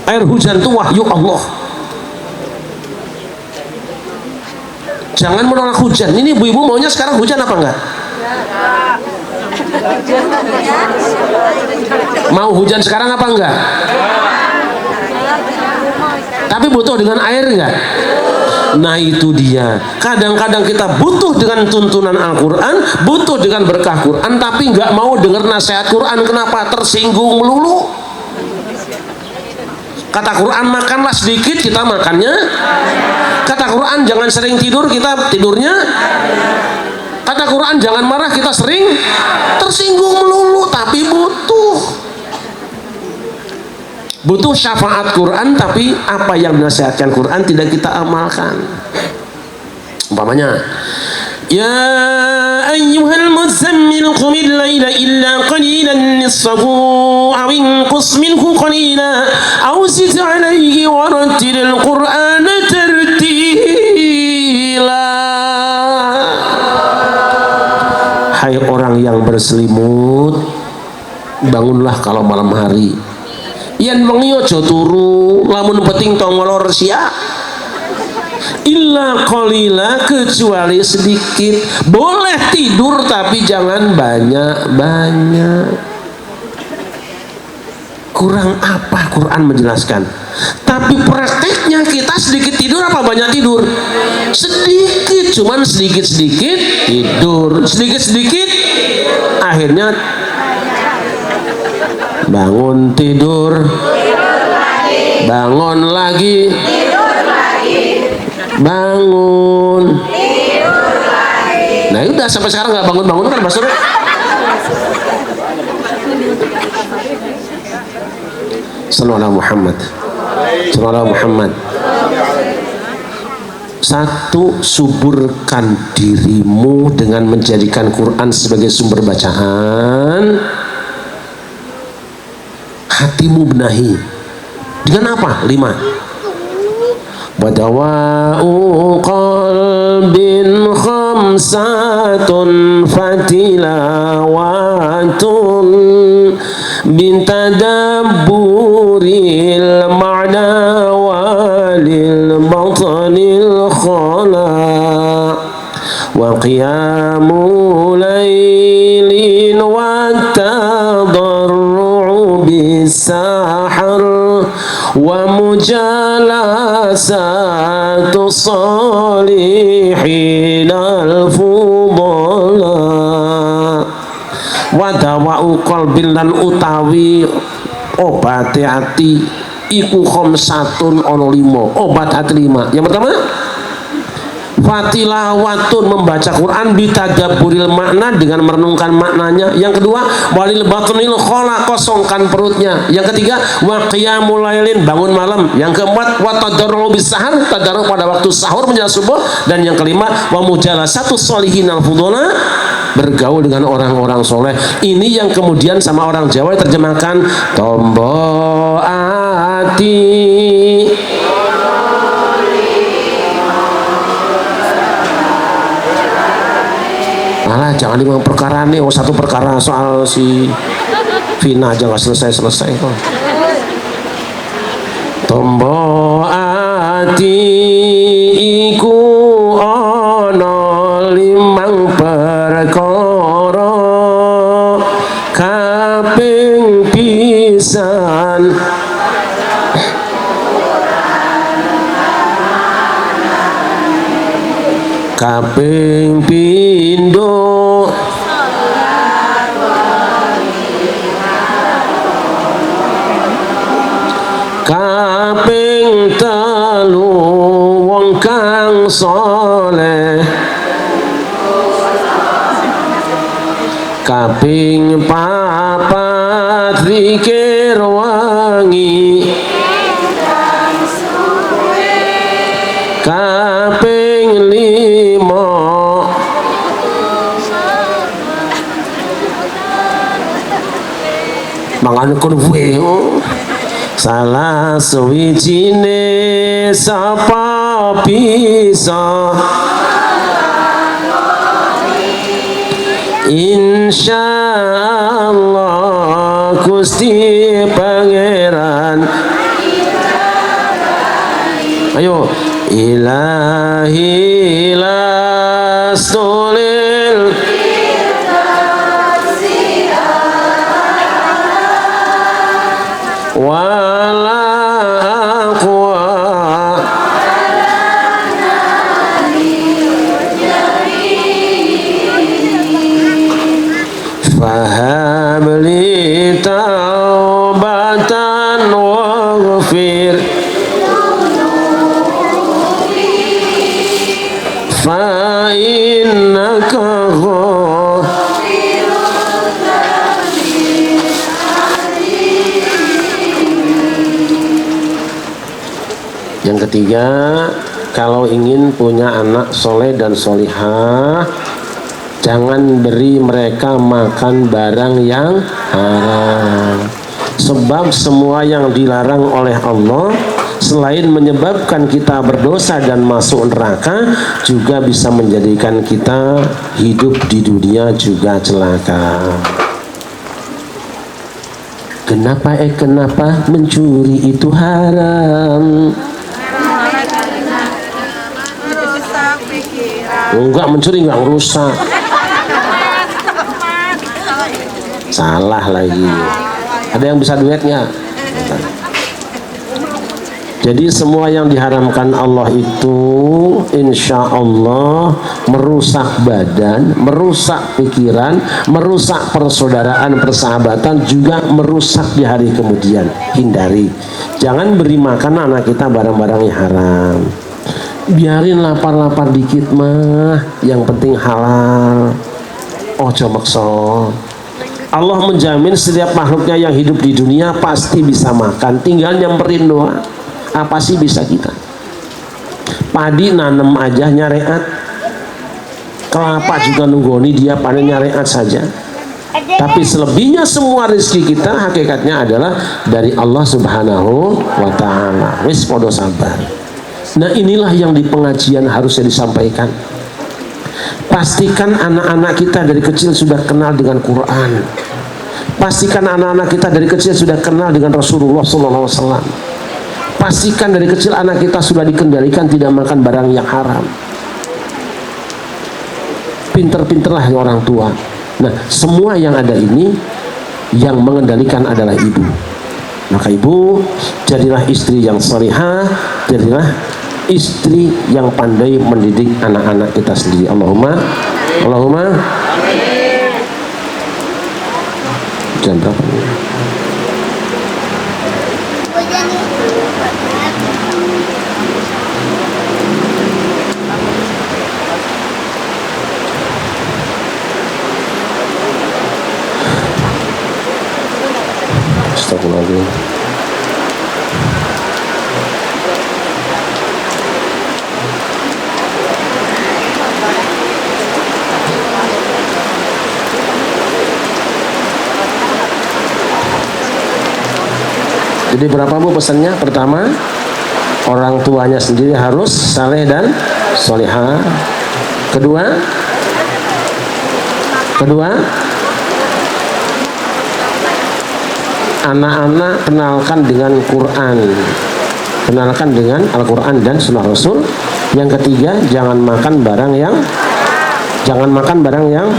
Air hujan itu wahyu Allah. Jangan menolak hujan. Ini ibu-ibu maunya sekarang hujan apa enggak? Mau hujan sekarang apa enggak? Tapi butuh dengan air enggak? Nah itu dia. Kadang-kadang kita butuh dengan tuntunan Al-Quran, butuh dengan berkah Quran, tapi enggak mau dengar nasihat Quran. Kenapa? Tersinggung melulu. Kata Quran makanlah sedikit, kita makannya. Kata Quran jangan sering tidur, kita tidurnya. Kata Quran jangan marah, kita sering tersinggung melulu. Tapi butuh syafaat Quran, tapi apa yang dinasihatkan Quran tidak kita amalkan. Umpamanya, ya ayyuhal muzammil qumil laila illa qalilan nisfahu aw inqus minhu qalila aw zid alayhi warattilil qur'ana tartila. Hai orang yang berselimut, bangunlah kalau malam hari. Yen wengi aja turu, lamun penting tongolor sia. Illa qalila, kecuali sedikit. Boleh tidur tapi jangan banyak-banyak. Kurang apa Quran menjelaskan? Tapi prakteknya kita sedikit tidur apa banyak tidur? Sedikit, cuman sedikit-sedikit tidur. Sedikit-sedikit akhirnya bangun tidur, bangun lagi, bangun. Nah udah sampai sekarang nggak bangun-bangun kan Mas Sur? Sallallahu Muhammad. Sallallahu Muhammad. Satu, suburkan dirimu dengan menjadikan Quran sebagai sumber bacaan. Hatimu benahi. Dengan apa? 5. Wadawa'u qalbin khamsatun fatilawatun bintadabburil ma'na walil batanil khala wa qiyamu laylin wa tadarru'u bisahar wa mujalasatu salihin al-fudala. Wadawa'u qalbin, lan utawi obati hati iku khamsatun ana 5. Obat hati 5. Yang pertama Fatilawatun, membaca Quran, bitadabburil makna, dengan merenungkan maknanya. Yang kedua, walil batnil khola, kosongkan perutnya. Yang ketiga, wa qiyamul lailin, bangun malam. Yang keempat, wa tadarru bis sahar, tadarru pada waktu sahur menjelang subuh. Dan yang kelima, wa mujalasatus sholihin al fudula, bergaul dengan orang-orang soleh. Ini yang kemudian sama orang Jawa terjemahkan tombo ati. Alah, jangan dimang perkara nih, satu perkara soal si Vina aja nggak selesai kok. Tombo ati iku ono limang perkara, kaping pisan kaping pindho kaping telu wong kang saleh, kaping papat zikir wangi, kaping lima mangan konwe. Salah suwijine sapa bisa insyaallah Gusti Pangeran. Ayo, ilahi lastulil wala aqwa fahabli taubatan waghfir fa innaka Yang ketiga, kalau ingin punya anak soleh dan solihah, jangan beri mereka makan barang yang haram. Sebab semua yang dilarang oleh Allah, selain menyebabkan kita berdosa dan masuk neraka, juga bisa menjadikan kita hidup di dunia juga celaka. Kenapa mencuri itu haram? Enggak, mencuri enggak merusak. Salah lagi. Ada yang bisa duetnya? Jadi semua yang diharamkan Allah itu insya Allah merusak badan, merusak pikiran, merusak persaudaraan, persahabatan, juga merusak di hari kemudian. Hindari. Jangan beri makan anak kita barang-barang yang haram. Biarin lapar-lapar dikit mah, yang penting halal. Ojo maksa. Allah menjamin setiap makhluknya yang hidup di dunia pasti bisa makan, tinggal nyamperin doang. Apa sih bisa kita? Padi nanem aja nyareat, kelapa juga nunggoni dia panen nyareat saja. Tapi selebihnya semua rezeki kita hakikatnya adalah dari Allah Subhanahu wa ta'ala. Wis podo sabar. Nah, inilah yang di pengajian harusnya disampaikan. Pastikan anak-anak kita dari kecil sudah kenal dengan Quran. Pastikan anak-anak kita dari kecil sudah kenal dengan Rasulullah SAW. Pastikan dari kecil anak kita sudah dikendalikan tidak makan barang yang haram. Pinter-pinterlah orang tua. Nah, semua yang ada ini yang mengendalikan adalah ibu. Maka ibu, jadilah istri yang salihah, jadilah istri yang pandai mendidik anak-anak kita sendiri. Allahumma jam berapa nih? Astagfirullahaladzim. Jadi berapa Bu pesannya? Pertama, orang tuanya sendiri harus saleh dan solihah. Kedua, anak-anak kenalkan dengan Quran, kenalkan dengan Al-Quran dan Sunnah Rasul. Yang ketiga, jangan makan barang yang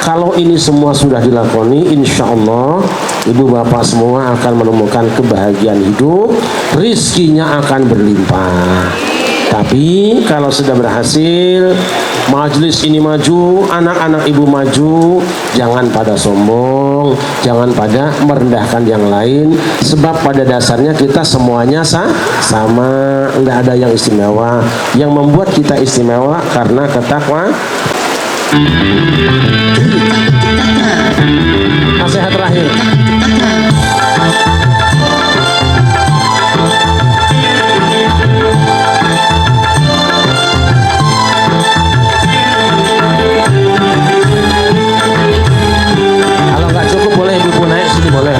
kalau ini semua sudah dilakoni, insya Allah ibu bapak semua akan menemukan kebahagiaan hidup, rizkinya akan berlimpah. Tapi kalau sudah berhasil, majelis ini maju, anak-anak ibu maju, jangan pada sombong, jangan pada merendahkan yang lain, sebab pada dasarnya kita semuanya sama, nggak ada yang istimewa. Yang membuat kita istimewa karena ketakwaan. Nasihat terakhir. Kalau nggak cukup boleh ibu naik sini boleh.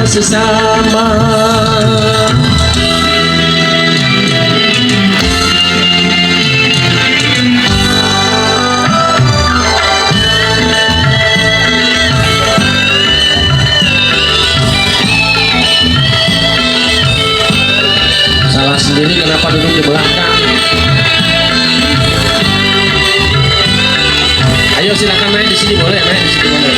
Sesama salah sendiri kenapa duduk di belakang. Ayo silakan naik di sini boleh, naik di sini boleh.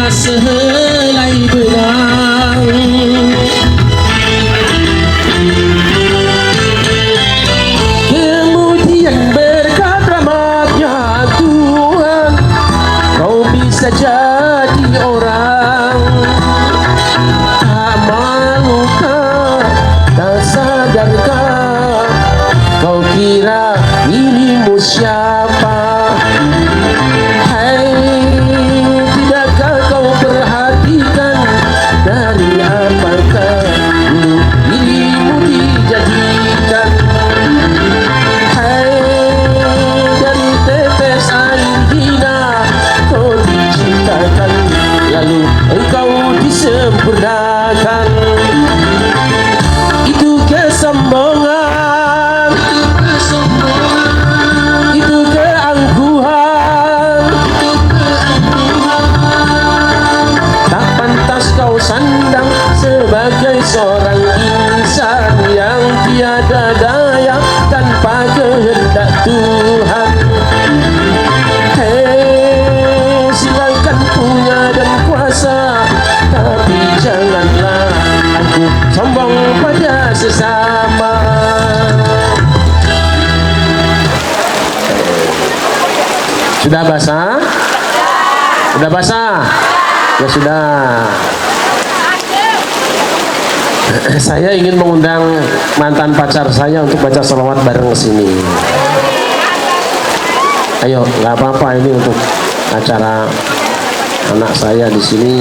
Sehelai benang, kemudian berkat rahmatnya Tuhan, kau bisa jadi orang. Tak maukah, tak sadarkah, kau kira dirimu siapa? Sempurnakan itu kesombongan, itu keangkuhan, tak pantas kau sandang sebagai seorang insan yang tiada daya tanpa kehendak Tuhan. Silakan punya dan kuasa, tapi janganlah aku sombong pada sesama. Sudah basah? Sudah basah? Ya sudah. Saya ingin mengundang mantan pacar saya untuk baca sholawat bareng sini. Ayo, nggak apa-apa, ini untuk acara anak saya di sini.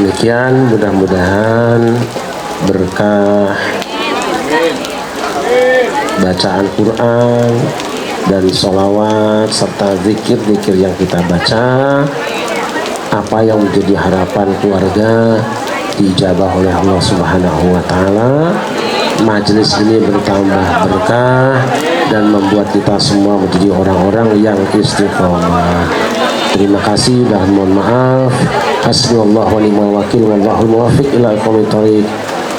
Demikian mudah-mudahan berkah bacaan Quran dan sholawat serta zikir-zikir yang kita baca, apa yang menjadi harapan keluarga diijabah oleh Allah Subhanahu wa taala. Majelis ini bertambah berkah dan membuat kita semua menjadi orang-orang yang istiqomah. Terima kasih dan mohon maaf. Hasbunallahu wa ni'mal wakil wallahul muwaffiq ila aqwamit thoriq.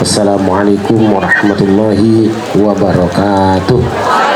Wassalamualaikum warahmatullahi wabarakatuh.